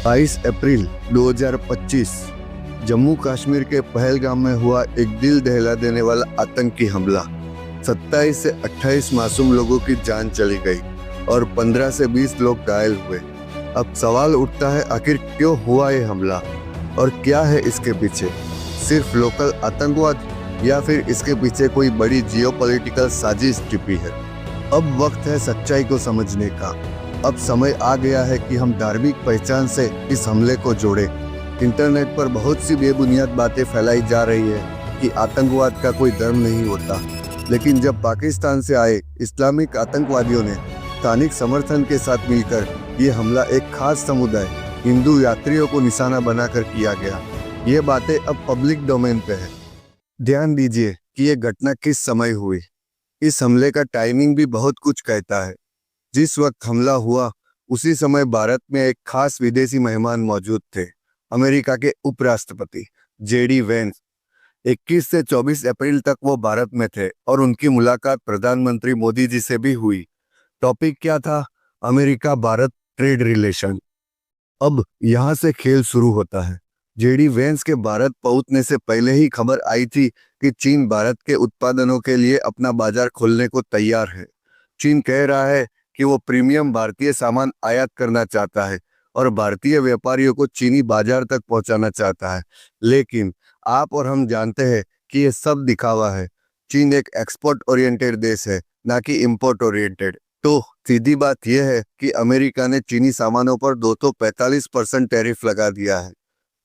22 अप्रैल 2025 जम्मू कश्मीर के पहलगाम में हुआ एक दिल दहला देने वाला आतंकी हमला। 27 से 28 मासूम लोगों की जान चली गई और 15 से 20 लोग घायल हुए। अब सवाल उठता है, आखिर क्यों हुआ ये हमला और क्या है इसके पीछे? सिर्फ लोकल आतंकवाद या फिर इसके पीछे कोई बड़ी जियोपॉलिटिकल साजिश छिपी है? अब वक्त है सच्चाई को समझने का। अब समय आ गया है कि हम धार्मिक पहचान से इस हमले को जोड़ें। इंटरनेट पर बहुत सी बेबुनियाद बातें फैलाई जा रही है कि आतंकवाद का कोई धर्म नहीं होता, लेकिन जब पाकिस्तान से आए इस्लामिक आतंकवादियों ने स्थानिक समर्थन के साथ मिलकर ये हमला एक खास समुदाय हिंदू यात्रियों को निशाना बनाकर किया गया, ये बातें अब पब्लिक डोमेन पे है। ध्यान दीजिए कि ये घटना किस समय हुई। इस हमले का टाइमिंग भी बहुत कुछ कहता है। जिस वक्त हमला हुआ उसी समय भारत में एक खास विदेशी मेहमान मौजूद थे, अमेरिका के उपराष्ट्रपति जेडी वेंस। 21 से 24 अप्रैल तक वो भारत में थे और उनकी मुलाकात प्रधानमंत्री मोदी जी से भी हुई। टॉपिक क्या था? America Bharat trade relation. अब यहाँ से खेल शुरू होता है। जेडी वेंस के भारत पहुंचने से पहले ही खबर आई थी कि चीन भारत के उत्पादनों के लिए अपना बाजार खोलने को तैयार है। चीन कह रहा है कि वो प्रीमियम भारतीय सामान आयात करना चाहता है और भारतीय व्यापारियों को चीनी बाजार तक पहुंचाना चाहता है। लेकिन आप और हम जानते हैं कि ये सब दिखावा है। चीन एक एक्सपोर्ट ओरिएंटेड देश है, ना कि इंपोर्ट ओरिएंटेड। तो सीधी बात यह है कि अमेरिका ने चीनी सामानों पर 245% टैरिफ लगा दिया है।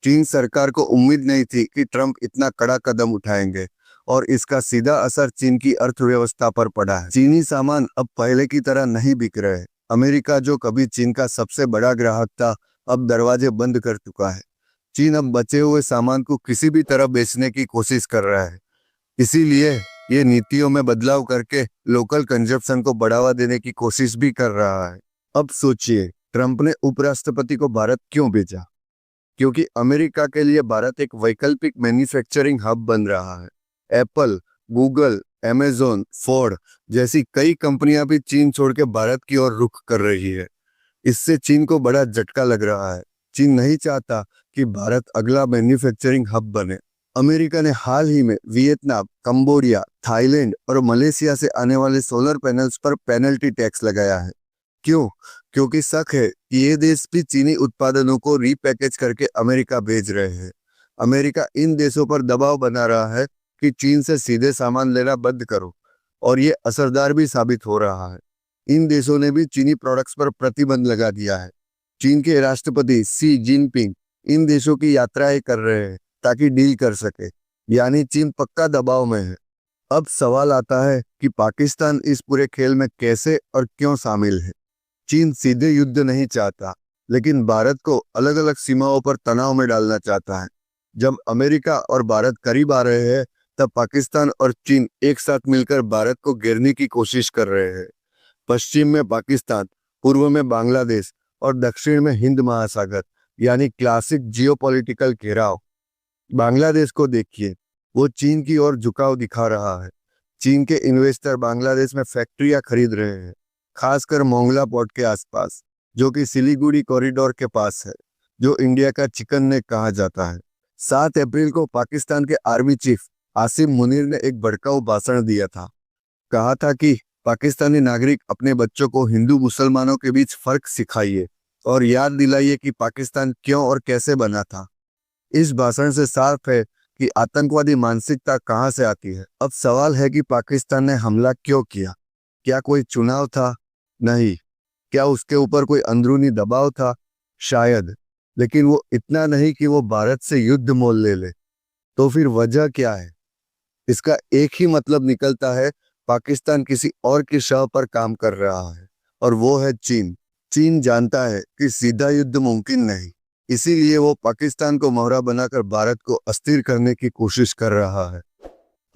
चीन सरकार को उम्मीद नहीं थी कि ट्रंप इतना कड़ा कदम उठाएंगे और इसका सीधा असर चीन की अर्थव्यवस्था पर पड़ा है। चीनी सामान अब पहले की तरह नहीं बिक रहे। अमेरिका, जो कभी चीन का सबसे बड़ा ग्राहक था, अब दरवाजे बंद कर चुका है। चीन अब बचे हुए सामान को किसी भी तरह बेचने की कोशिश कर रहा है। इसीलिए ये नीतियों में बदलाव करके लोकल कंजप्शन को बढ़ावा देने की कोशिश भी कर रहा है। अब सोचिए, ट्रंप ने उपराष्ट्रपति को भारत क्यों भेजा? क्योंकि अमेरिका के लिए भारत एक वैकल्पिक मैन्युफैक्चरिंग हब बन रहा है। एप्पल, गूगल, अमेज़न, फोर्ड जैसी कई कंपनियां भी चीन छोड़ के भारत की ओर रुख कर रही है। इससे चीन को बड़ा झटका लग रहा है। चीन नहीं चाहता कि भारत अगला मैन्युफैक्चरिंग हब बने। अमेरिका ने हाल ही में वियतनाम, कंबोडिया, थाईलैंड और मलेशिया से आने वाले सोलर पैनल्स पर पेनल्टी टैक्स लगाया है। क्यों? क्योंकि शक है कि ये देश भी चीनी उत्पादनों को रीपैकेज करके अमेरिका भेज रहे हैं। अमेरिका इन देशों पर दबाव बना रहा है कि चीन से सीधे सामान लेना बंद करो, और ये असरदार भी साबित हो रहा है। इन देशों ने भी चीनी प्रोडक्ट्स पर प्रतिबंध लगा दिया है। चीन के राष्ट्रपति शी जिनपिंग इन देशों की यात्राएं कर रहे हैं ताकि डील कर सके, यानी चीन पक्का दबाव में है। अब सवाल आता है कि पाकिस्तान इस पूरे खेल में कैसे और क्यों शामिल है? चीन सीधे युद्ध नहीं चाहता, लेकिन भारत को अलग अलग सीमाओं पर तनाव में डालना चाहता है। जब अमेरिका और भारत करीब आ रहे हैं, तब पाकिस्तान और चीन एक साथ मिलकर भारत को घेरने की कोशिश कर रहे हैं। पश्चिम में पाकिस्तान, पूर्व में बांग्लादेश और दक्षिण में हिंद महासागर, यानी क्लासिक जियोपॉलिटिकल घेराव। बांग्लादेश को देखिए, वो चीन की ओर झुकाव दिखा रहा है। चीन के इन्वेस्टर बांग्लादेश में फैक्ट्रियां खरीद रहे हैं, खासकर मोंगला पोर्ट के आसपास, जो कि सिलीगुड़ी कॉरिडोर के पास है, जो इंडिया का चिकन नेक कहा जाता है। 7 अप्रैल को पाकिस्तान के आर्मी चीफ आसिम मुनीर ने एक भड़काऊ भाषण दिया था। कहा था कि पाकिस्तानी नागरिक अपने बच्चों को हिंदू मुसलमानों के बीच फर्क सिखाइए और याद दिलाइए कि पाकिस्तान क्यों और कैसे बना था। इस भाषण से साफ है कि आतंकवादी मानसिकता कहां से आती है। अब सवाल है कि पाकिस्तान ने हमला क्यों किया? क्या कोई चुनाव था? नहीं। क्या उसके ऊपर कोई अंदरूनी दबाव था? शायद। लेकिन वो इतना नहीं कि वो भारत से युद्ध मोल ले ले। तो फिर वजह क्या है? इसका एक ही मतलब निकलता है, पाकिस्तान किसी और की शव पर काम कर रहा है, और वो है चीन। चीन जानता है कि सीधा युद्ध मुमकिन नहीं, इसीलिए वो पाकिस्तान को मोहरा बनाकर भारत को अस्थिर करने की कोशिश कर रहा है।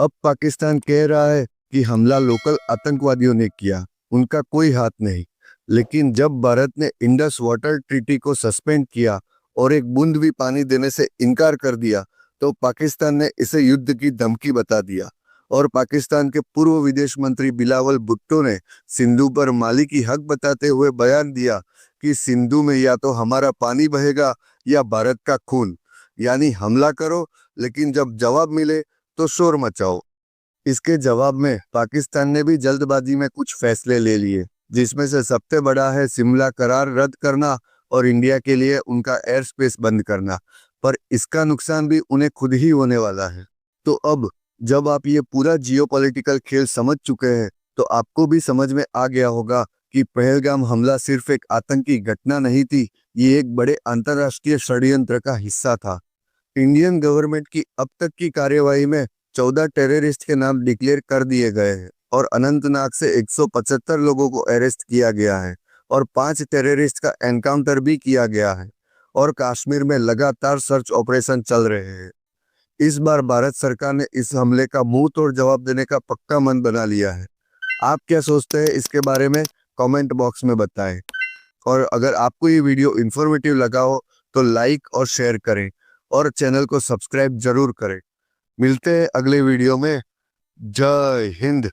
अब पाकिस्तान कह रहा है कि हमला लोकल आतंकवादियों ने किया, उनका कोई हाथ नहीं। लेकिन जब भारत ने इंडस वाटर ट्रीटी को सस्पेंड किया और एक बूंद भी पानी देने से इनकार कर दिया, तो पाकिस्तान ने इसे युद्ध की धमकी बता दिया। और पाकिस्तान के पूर्व विदेश मंत्री बिलावल भुट्टो ने सिंधु पर माली की हक बताते हुए बयान दिया कि सिंधु में या तो हमारा पानी बहेगा या भारत का खून, यानी हमला करो लेकिन जब जवाब मिले तो शोर मचाओ। इसके जवाब में पाकिस्तान ने भी जल्दबाजी में कुछ फैसले ले लिए, जिसमें से सबसे बड़ा है शिमला करार रद्द करना और इंडिया के लिए उनका एयर स्पेस बंद करना। पर इसका नुकसान भी उन्हें खुद ही होने वाला है। तो अब जब आप ये पूरा जियोपॉलिटिकल खेल समझ चुके हैं, तो आपको भी समझ में आ गया होगा कि पहलगाम हमला सिर्फ एक आतंकी घटना नहीं थी, ये एक बड़े अंतर्राष्ट्रीय षड्यंत्र का हिस्सा था। इंडियन गवर्नमेंट की अब तक की कार्यवाही में 14 टेररिस्ट के नाम डिक्लेयर कर दिए गए हैं और अनंतनाग से 175 लोगों को अरेस्ट किया गया है और 5 टेररिस्ट का एनकाउंटर भी किया गया है और कश्मीर में लगातार सर्च ऑपरेशन चल रहे हैं। इस बार भारत सरकार ने इस हमले का मुंह तोड़ जवाब देने का पक्का मन बना लिया है। आप क्या सोचते हैं इसके बारे में कमेंट बॉक्स में बताएं। और अगर आपको ये वीडियो इन्फॉर्मेटिव लगा हो तो लाइक और शेयर करें और चैनल को सब्सक्राइब जरूर करें। मिलते हैं अगले वीडियो में। जय हिंद।